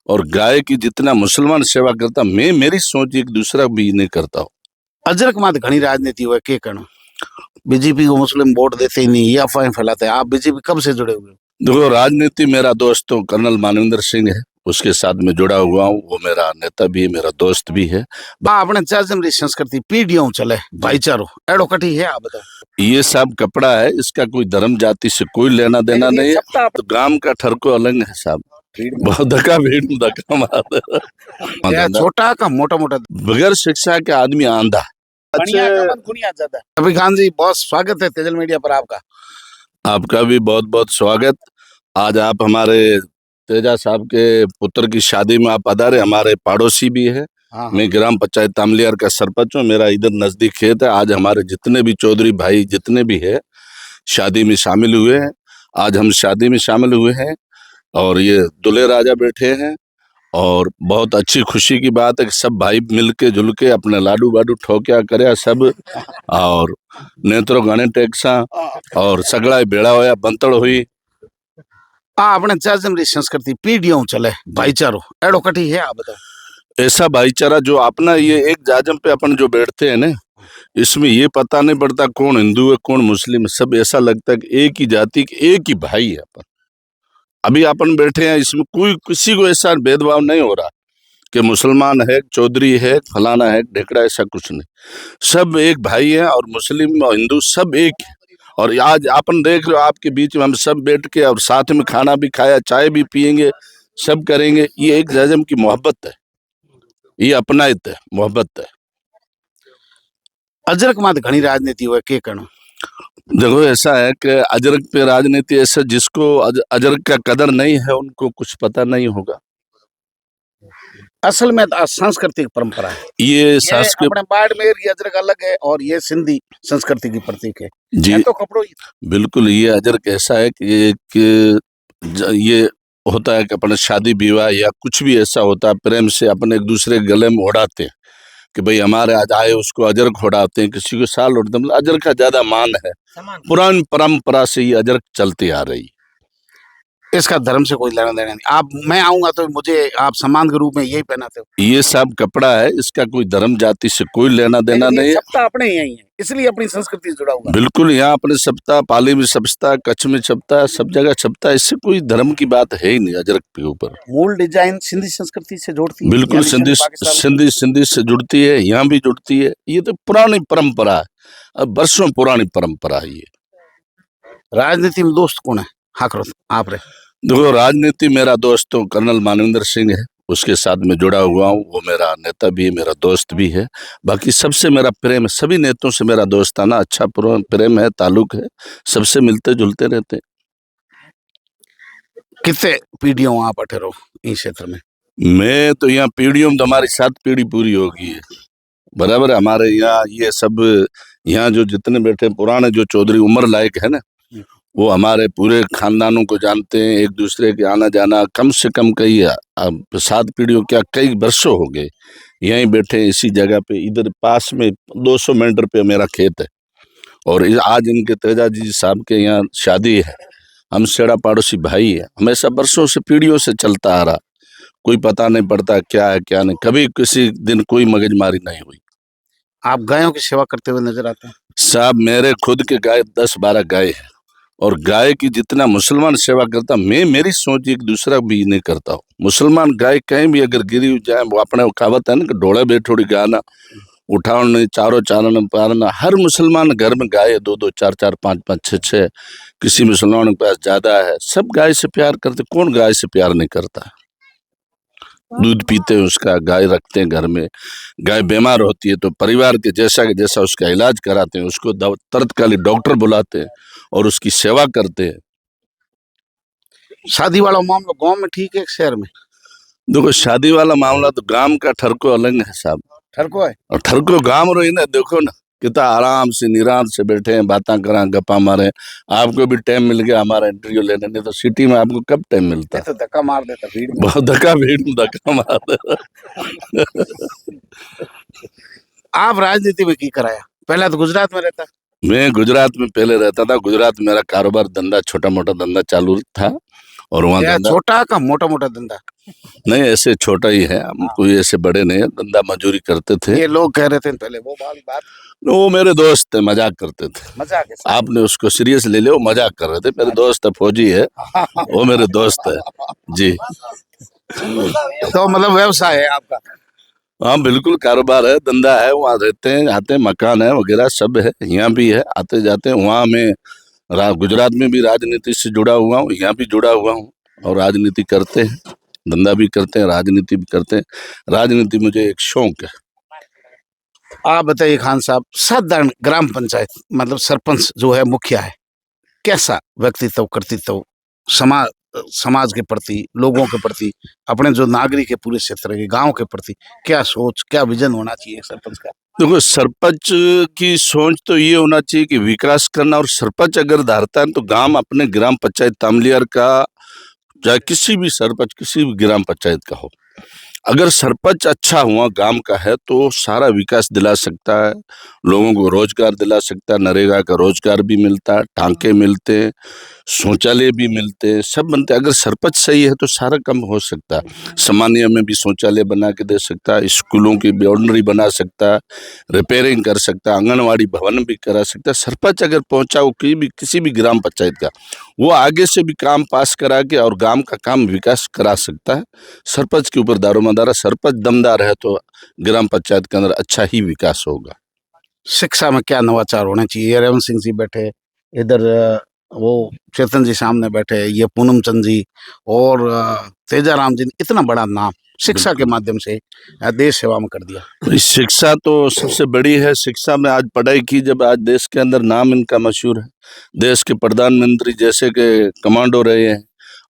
और गाय की जितना मुसलमान सेवा करता, मैं मेरी सोच एक दूसरा भी नहीं करता हूँ। अजरक मात घनी राजनीति हुआ के करो बीजेपी को मुस्लिम वोट देते ही नहीं, ये अफवाहें फैलाते हैं। आप बीजेपी कब से जुड़े हुए हो? देखो, राजनीति मेरा दोस्त तो कर्नल मानवेंद्र सिंह है, उसके साथ में जुड़ा हुआ हूँ। वो मेरा नेता भी है, मेरा दोस्त भी है। अपने चाचम री संस्कृति पीढ़ियों चले भाईचारो एड़ो कटी है। आप बताओ। ये सब कपड़ा है, इसका कोई धर्म जाति से कोई लेना देना नहीं है। तो गांव का ठरको अलग है साहब। बहुत धक्का भीड़ धक्का मार छोटा का मोटा मोटा बगैर शिक्षा के आदमी आंधा। अभी खान जी, बहुत स्वागत है तेजल मीडिया पर आपका। आपका भी बहुत बहुत स्वागत। आज आप हमारे तेजा साहब के पुत्र की शादी में आप पधारे। हमारे पड़ोसी भी है। हाँ। मैं ग्राम पंचायत तामलियार का सरपंच हूँ। मेरा इधर नजदीक खेत है। आज हमारे जितने भी चौधरी भाई जितने भी है शादी में शामिल हुए हैं। आज हम शादी में शामिल हुए हैं और ये दूल्हे राजा बैठे हैं और बहुत अच्छी खुशी की बात है कि सब भाई मिलके जुल के अपने लाडू बाडू ठोक्या करे सब और नेत्रो गाने टेक्सा और सगड़ा बेड़ा होया बंतड़ हुई। अपने चाचम री संस्कृति पीढ़ियों चले भाईचारो एड़ो कटी है। आप बताओ। ऐसा भाईचारा जो अपना ये एक जाजम पे अपन जो बैठते हैं ना, इसमें ये पता नहीं पड़ता कौन हिंदू है कौन मुस्लिम है। सब ऐसा लगता है कि एक ही जाति के एक ही भाई है अपन। अभी अपन बैठे हैं, इसमें कोई किसी को ऐसा भेदभाव नहीं हो रहा कि मुसलमान है, चौधरी है, फलाना है, ढेकड़ा, ऐसा कुछ नहीं। सब एक भाई है और मुस्लिम और हिंदू सब एक है। और आज अपन देख रहे हो आपके बीच में हम सब बैठ के और साथ में खाना भी खाया, चाय भी पियेंगे, सब करेंगे। ये एक जाजम की मोहब्बत है, ये अपनाइत है, मोहब्बत है। अजरक मात घनी राजनीति हुआ के करो। देखो, ऐसा है कि अजरक पे राजनीति, ऐसा जिसको अजरक का कदर नहीं है उनको कुछ पता नहीं होगा। असल में सांस्कृतिक परंपरा है। ये सांस्कृतिक अपने बाड़मेर की अजरक अलग है और ये सिंधी संस्कृति की प्रतीक है जी। तो कपड़ों बिल्कुल, ये अजरक ऐसा है कि ये होता है कि अपने शादी विवाह या कुछ भी ऐसा होता है, प्रेम से अपने एक दूसरे के गले में ओढ़ाते हैं कि भाई हमारे आज आए, उसको अजरक उड़ाते हैं, किसी को साल उड़ते। मतलब अजरक का ज्यादा मान है, पुरानी परंपरा से ये अजरक चलती आ रही। इसका धर्म से कोई लेना देना नहीं। आप मैं आऊंगा तो मुझे आप सम्मान के रूप में यही पहनाते हो। ये सब कपड़ा है, इसका कोई धर्म जाति से कोई लेना देना नहीं है। सप्ताह अपने यही है, इसलिए अपनी संस्कृति से जुड़ा हुआ। बिल्कुल, यहाँ अपने सप्ताह, पाली में छपता, कच्छ में छपता, सब जगह छपता। इससे कोई धर्म की बात है ही नहीं। अजरक के ऊपर मूल डिजाइन सिंधी संस्कृति से जोड़ती है। बिल्कुल सिंधी से जुड़ती है, यहाँ भी जुड़ती है। ये तो पुरानी परंपरा है, वर्षों पुरानी परंपरा है। ये राजनीति में दोस्त कौन है? हाँ करो आप रे। देखो, राजनीति मेरा दोस्त तो कर्नल मानवेंद्र सिंह है, उसके साथ में जुड़ा हुआ हूँ। वो मेरा नेता भी है, मेरा दोस्त भी है। बाकी सबसे मेरा प्रेम है, सभी नेताओं से मेरा दोस्ताना अच्छा प्रेम है, ताल्लुक है, सबसे मिलते जुलते रहते। कितने पीढ़ियों आप बैठे रहो इस क्षेत्र में? मैं तो यहाँ पीढ़ियों में तो हमारी 7 पीढ़ी पूरी हो गई है, बराबर। हमारे यहाँ ये सब यहाँ जो जितने बैठे पुराने जो चौधरी उम्र लायक है ना, वो हमारे पूरे खानदानों को जानते हैं। एक दूसरे के आना जाना कम से कम कई 7 पीढ़ियों क्या कई वर्षों हो गए। यहीं बैठे इसी जगह पे, इधर पास में 200 मीटर पे मेरा खेत है। और आज इनके तेजा जी साहब के यहाँ शादी है। हम सेड़ा पड़ोसी भाई है, हमेशा वर्षों से पीढ़ियों से चलता आ रहा। कोई पता नहीं पड़ता क्या है क्या नहीं, कभी किसी दिन कोई मगजमारी नहीं हुई। आप गायों की सेवा करते हुए नजर आते हैं साहब। मेरे खुद के गाय 10-12 गाय है और गाय की जितना मुसलमान सेवा करता, मैं मेरी सोच एक दूसरा भी नहीं करता हूँ। मुसलमान गाय कहीं भी अगर गिरी जाए, वो अपने कहावत है ना कि डोले बैठोड़ी गाना उठाने चारों चारण पारना। हर मुसलमान घर में गाय है, 2-2 4-4 5-5 6-6। किसी मुसलमान के पास ज्यादा है। सब गाय से प्यार करते, कौन गाय से प्यार नहीं करता? दूध पीते हैं उसका, गाय रखते हैं घर में। गाय बीमार होती है तो परिवार के जैसा उसका इलाज कराते हैं, उसको तत्कालीन डॉक्टर बुलाते हैं और उसकी सेवा करते हैं। शादी वाला मामला गांव में ठीक है शहर में? देखो, शादी वाला मामला तो गांव का ठरको अलग है साहब। ठरको है और ठरको गांव रही ना, देखो ना कितना आराम से निराम से बैठे हैं, बातें करा, गप्पा मारे। आपको भी टाइम मिल गया हमारा इंटरव्यू लेने, नहीं तो सिटी में आपको कब टाइम मिलता है? तो धक्का मार देता भीड़ में। बहुत धक्का मार देता। आप राजनीति में की कराया? पहले तो गुजरात में रहता। मैं गुजरात में पहले रहता था। गुजरात मेरा कारोबार धंधा छोटा मोटा धंधा चालू था और वहाँ या धंधा छोटा का मोटा मोटा धंधा? नहीं, ऐसे छोटा ही है, हम कोई ऐसे बड़े नहीं है, धंधा मजदूरी करते थे। ये लोग कह रहे थे पहले, वो वाली बात वो मेरे दोस्त थे, मजाक करते थे। मजाक है साहब। आपने उसको सीरियस ले लिया, वो मजाक कर रहे थे। मेरे दोस्त है, फौजी है, वो मेरे दोस्त है जी। तो मतलब व्यवसाय है आपका? हाँ बिल्कुल, कारोबार है, धंधा है, वहाँ रहते हैं, आते हैं, मकान है वगैरह सब है, यहाँ भी है, आते जाते हैं। वहाँ मैं गुजरात में भी राजनीति से जुड़ा हुआ हूँ, यहाँ भी जुड़ा हुआ हूँ, और राजनीति करते हैं, धंधा भी करते हैं, राजनीति भी करते हैं। राजनीति मुझे एक शौक है। आप बताइए खान साहब, साधारण ग्राम पंचायत मतलब सरपंच जो है, मुखिया है, कैसा व्यक्तित्व, कर्तृत्व, समाज समाज के प्रति, लोगों के प्रति, अपने जो नागरिक है पूरे क्षेत्र के, गांव के प्रति क्या सोच, क्या विजन होना चाहिए सरपंच का? देखो, सरपंच की सोच तो ये होना चाहिए कि विकास करना, और सरपंच अगर धारता है तो गांव, अपने ग्राम पंचायत तामलियार का, चाहे किसी भी सरपंच किसी भी ग्राम पंचायत का हो, अगर सरपंच अच्छा हुआ गांव का है तो सारा विकास दिला सकता है, लोगों को रोजगार दिला सकता है, नरेगा का रोजगार भी मिलता है, टांके मिलते हैं, शौचालय भी मिलते हैं, सब बनते हैं। अगर सरपंच सही है तो सारा काम हो सकता है। सामान्य में भी शौचालय बना के दे सकता है, स्कूलों की बाउंड्री बना सकता है, रिपेयरिंग कर सकता है, आंगनवाड़ी भवन भी करा सकता है। सरपंच अगर पहुंचा हो किसी भी ग्राम पंचायत का, वो आगे से भी काम पास करा के और गांव का काम विकास करा सकता है। सरपंच के ऊपर दारोमदार है, सरपंच दमदार है तो ग्राम पंचायत के अंदर अच्छा ही विकास होगा। शिक्षा में क्या नवाचार होने चाहिए? ये रेवंत सिंह जी बैठे इधर, वो चेतन जी सामने बैठे, ये पूनम चंद जी और तेजाराम जी, इतना बड़ा नाम शिक्षा के माध्यम से देश सेवा में कर दिया। भाई, शिक्षा तो सबसे बड़ी है। शिक्षा में आज पढ़ाई की, जब आज देश के अंदर नाम इनका मशहूर है, देश के प्रधानमंत्री जैसे के कमांडो रहे हैं,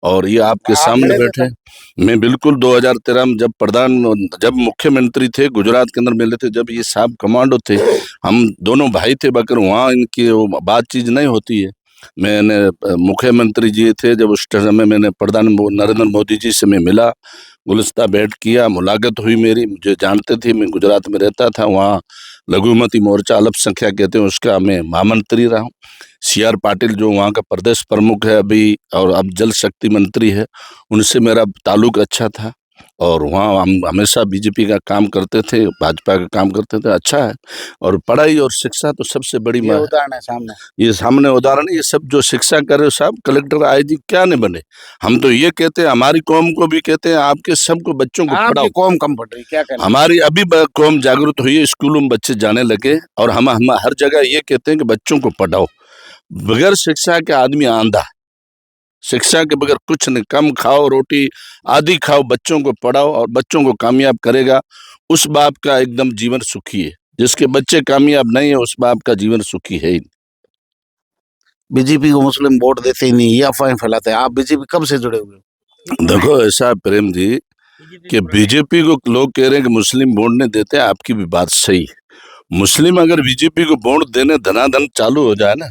और ये आपके आप सामने मिले थे बैठे हैं। मैं बिल्कुल 2013 में जब मुख्यमंत्री थे, गुजरात के अंदर मिले थे, जब ये साहब कमांडो थे, हम दोनों भाई थे, बकर वहाँ इनकी वो बातचीत नहीं होती है। मैंने मुख्यमंत्री जी थे जब, उस समय मैंने नरेंद्र मोदी जी से मैं मिला, गुलिस्ता भेंट किया, मुलाकात हुई मेरी, मुझे जानते थे, मैं गुजरात में रहता था, वहाँ लघुमती मोर्चा अल्पसंख्यक कहते हैं उसका मैं महामंत्री रहा हूँ। CR पाटिल जो वहाँ का प्रदेश प्रमुख है अभी, और अब जल शक्ति मंत्री है, उनसे मेरा ताल्लुक अच्छा था, और वहाँ हम हमेशा बीजेपी का काम करते थे, भाजपा का काम करते थे, अच्छा है। और पढ़ाई और शिक्षा तो सबसे बड़ी ये उदाहरण है सामने। ये सामने उदाहरण है। ये सब जो शिक्षा कर रहे हो साहब, कलेक्टर IG क्या नहीं बने। हम तो ये कहते हैं, हमारी कौम को भी कहते हैं, आपके सबको बच्चों को पढ़ाओ। आपकी कौम कम पड़ रही, क्या कहना? हमारी अभी कौम जागरूक हुई है, स्कूलों में बच्चे जाने लगे, और हम हर जगह ये कहते हैं कि बच्चों को पढ़ाओ। बगैर शिक्षा के आदमी आंधा है, शिक्षा के बगैर कुछ नहीं। कम खाओ रोटी, आधी खाओ, बच्चों को पढ़ाओ और बच्चों को कामयाब करेगा, उस बाप का एकदम जीवन सुखी है। जिसके बच्चे कामयाब नहीं है, उस बाप का जीवन सुखी है ही नहीं। बीजेपी को मुस्लिम वोट देते ही नहीं, ये अफवाहें फैलाते हैं। आप बीजेपी कब से जुड़े हुए हो? देखो, ऐसा है प्रेम जी कि बीजेपी को लोग कह रहे हैं कि मुस्लिम वोट नहीं देते, आपकी भी बात सही है। मुस्लिम अगर बीजेपी को वोट देने धनाधन चालू हो जाए ना,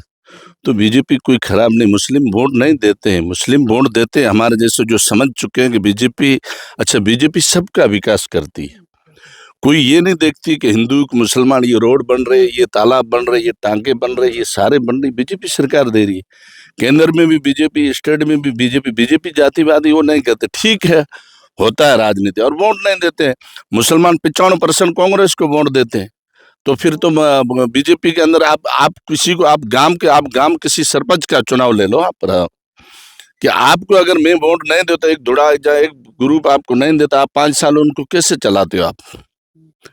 तो बीजेपी कोई खराब नहीं। मुस्लिम वोट नहीं देते हैं, मुस्लिम वोट देते हैं हमारे जैसे जो समझ चुके हैं कि बीजेपी, अच्छा बीजेपी सबका विकास करती है। कोई ये नहीं देखती कि हिंदू मुसलमान, ये रोड बन रहे, ये तालाब बन रहे, ये टांके बन रहे, ये सारे बन रहे, बीजेपी सरकार दे रही है। केंद्र में भी बीजेपी, स्टेट में भी बीजेपी। बीजेपी जातिवादी वो नहीं कहते, ठीक है, होता है राजनीति, और वोट नहीं देते हैं। मुसलमान 95% कांग्रेस को वोट देते हैं। तो फिर तो बीजेपी के अंदर आप किसी को, आप गांव किसी सरपंच का चुनाव ले लो आप, कि आपको अगर मैं वोट नहीं देता, एक धुड़ा या एक ग्रुप आपको नहीं देता, आप 5 साल उनको कैसे चलाते हो आप?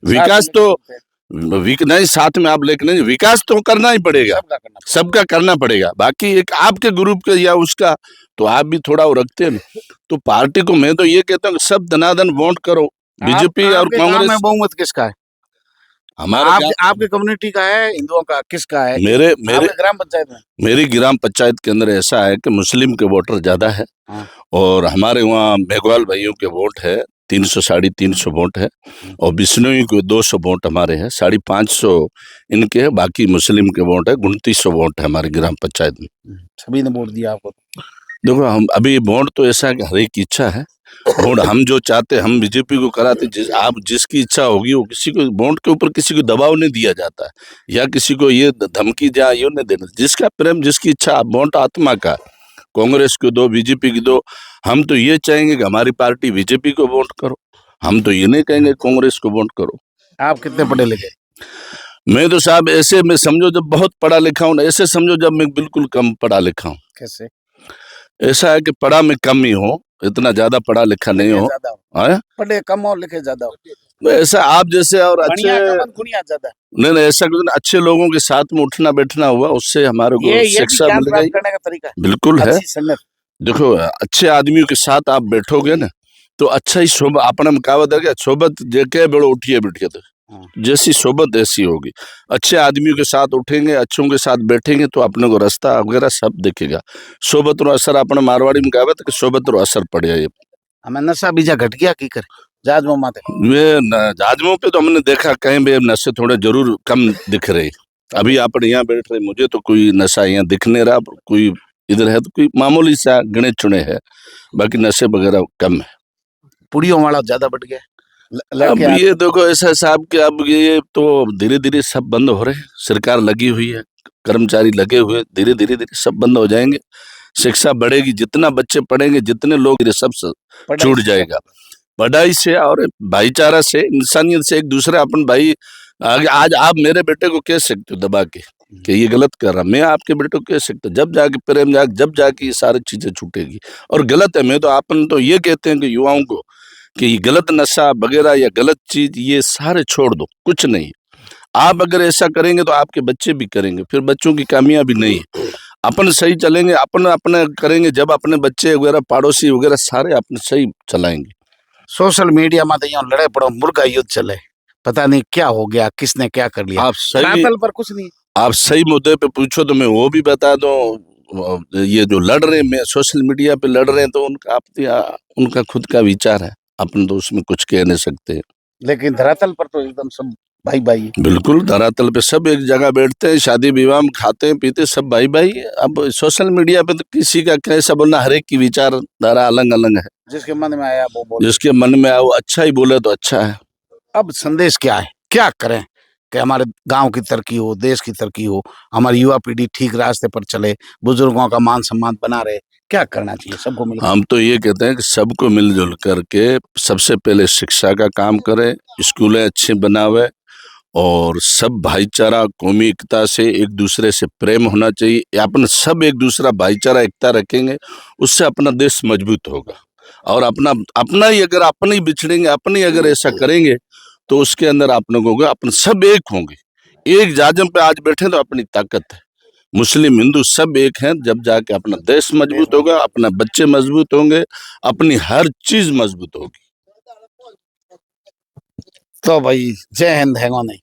विकास तो नहीं, साथ में आप लेके नहीं, विकास तो करना ही पड़ेगा, सबका करना पड़ेगा। बाकी एक आपके ग्रुप का या उसका, तो आप भी थोड़ा वो रखते हैं। तो पार्टी को मैं तो ये कहता हूँ सब धनाधन वोट करो, बीजेपी और कांग्रेस। बहुमत किसका है? हमारे आपके कम्युनिटी का है, हिंदुओं का, किसका है? मेरे आपके ग्राम पंचायत में? मेरी ग्राम पंचायत के अंदर ऐसा है कि मुस्लिम के वोटर ज्यादा है, और हमारे वहाँ मेघवाल भाइयों के वोट है 300 350 वोट है, और बिश्नोई के 200 वोट हमारे हैं, 550 इनके है, बाकी मुस्लिम के वोट है, 2900 वोट है हमारी ग्राम पंचायत में। सभी ने वोट दिया आपको? देखो, हम अभी वोट तो ऐसा है कि हर एक की इच्छा है, वोट हम जो चाहते हम बीजेपी को कराते। आप जिसकी इच्छा होगी वो, किसी को वोट के ऊपर किसी को दबाव नहीं दिया जाता है, या किसी को ये धमकी जा ये नहीं देना। जिसका प्रेम, जिसकी इच्छा, वोट आत्मा का, कांग्रेस को दो, बीजेपी की दो। हम तो ये चाहेंगे कि हमारी पार्टी बीजेपी को वोट करो। हम तो ये नहीं कहेंगे कांग्रेस को वोट करो। आप कितने पढ़े लिखे? मैं तो साहब ऐसे में समझो जब बहुत पढ़ा लिखा हूँ, ऐसे समझो जब मैं बिल्कुल कम पढ़ा लिखा हूँ। कैसे? ऐसा है कि पढ़ा में कम ही हो, इतना ज्यादा पढ़ा लिखा नहीं हो। ज्यादा हाँ? पढ़े कम हो, लिखे ज्यादा हो। ऐसा आप जैसे और अच्छे ज्यादा। नहीं नहीं, ऐसा कुछ नहीं, अच्छे लोगों के साथ में उठना बैठना हुआ, उससे हमारे को ये शिक्षा ज्ञान मिल प्राप्त गई। करने का तरीका है। बिल्कुल है। अच्छी संगत। देखो अच्छे आदमियों के साथ आप बैठोगे ना तो अच्छा ही सोबत, अपने में कहावत है क्या, सोबत जेके बेड़ो उठिए बैठिए, तो जैसी सोबत ऐसी होगी। अच्छे आदमियों के साथ उठेंगे, अच्छों के साथ बैठेंगे तो अपने को रास्ता वगैरह सब दिखेगा। सोबत रो असर, अपने मारवाड़ी में कहावत है कि सोबत रो असर पड़े। ये हमें नशा बीजा घट गया की करे जहाज में माते। जहाजों पे तो हमने देखा कहीं भी नशे थोड़े जरूर कम दिख रहे। अभी आप यहाँ बैठ रहे, मुझे तो कोई नशा यहाँ दिख नहीं रहा। कोई इधर है तो कोई मामूली सा गिने चुने है, बाकी नशे वगैरह कम है। पुड़ियों वाला ज्यादा बढ़ गया। अब ये देखो ऐसा साहब कि अब ये तो धीरे धीरे सब बंद हो रहे हैं। सरकार लगी हुई है, कर्मचारी लगे हुए, धीरे धीरे धीरे सब बंद हो जाएंगे। शिक्षा बढ़ेगी, जितना बच्चे पढ़ेंगे, जितने लोग, ये सब छूट जाएगा। पढ़ाई से और भाईचारा से, इंसानियत से, एक दूसरे अपन भाई आगे। आज आप मेरे बेटे को कह सकते हो दबा के कि ये गलत कर रहा, मैं आपके बेटे को कह सकता हूँ। जब जाके प्रेम जाग, जब जाके ये सारी चीजें छूटेगी। और गलत है, मैं तो अपन तो ये कहते हैं कि युवाओं को कि ये गलत नशा वगैरह या गलत चीज ये सारे छोड़ दो, कुछ नहीं। आप अगर ऐसा करेंगे तो आपके बच्चे भी करेंगे, फिर बच्चों की कामयाबी नहीं है। अपन सही चलेंगे, अपन अपने करेंगे, जब अपने बच्चे वगैरह पड़ोसी वगैरह सारे अपने सही चलाएंगे। सोशल मीडिया में तो यहाँ लड़े पड़ो, मुर्गा युद्ध चले, पता नहीं क्या हो गया, किसने क्या कर लिया। आप सही, पर कुछ नहीं। आप सही मुद्दे पे पूछो तो मैं वो भी बता दूं। ये जो लड़ रहे हैं सोशल मीडिया पे लड़ रहे हैं, तो उनका खुद का विचार है, अपन तो उसमें कुछ कह नहीं सकते। लेकिन धरातल पर तो एकदम सब भाई भाई। बिल्कुल, धरातल पे सब एक जगह बैठते हैं, शादी विवाह में खाते हैं पीते, सब भाई भाई। अब सोशल मीडिया पे तो किसी का कैसा बोलना, हर एक की विचारधारा अलग अलग है। जिसके मन में आया वो बोले, जिसके मन में आया वो अच्छा ही बोले तो अच्छा है। अब संदेश क्या है, क्या करें कि हमारे गांव की तरक्की हो, देश की तरक्की हो, हमारी युवा पीढ़ी ठीक रास्ते पर चले, बुजुर्गों का मान सम्मान बना रहे, क्या करना चाहिए सबको मिलकर? हम तो ये कहते हैं कि सबको मिलजुल करके सबसे पहले शिक्षा का काम करें, स्कूलें अच्छी बनावे, और सब भाईचारा कौमी एकता से एक दूसरे से प्रेम होना चाहिए। अपन सब एक दूसरा भाईचारा एकता रखेंगे, उससे अपना देश मजबूत होगा। और अपना ही अगर अपने ही बिछड़ेंगे, अपने अगर ऐसा करेंगे तो उसके अंदर अपने को अपन सब एक होंगे। एक जाजम पे आज बैठे तो अपनी ताकत है। मुस्लिम हिंदू सब एक हैं, जब जाके अपना देश मजबूत होगा, अपना बच्चे मजबूत होंगे, अपनी हर चीज मजबूत होगी। तो भाई जय हिंद है नहीं।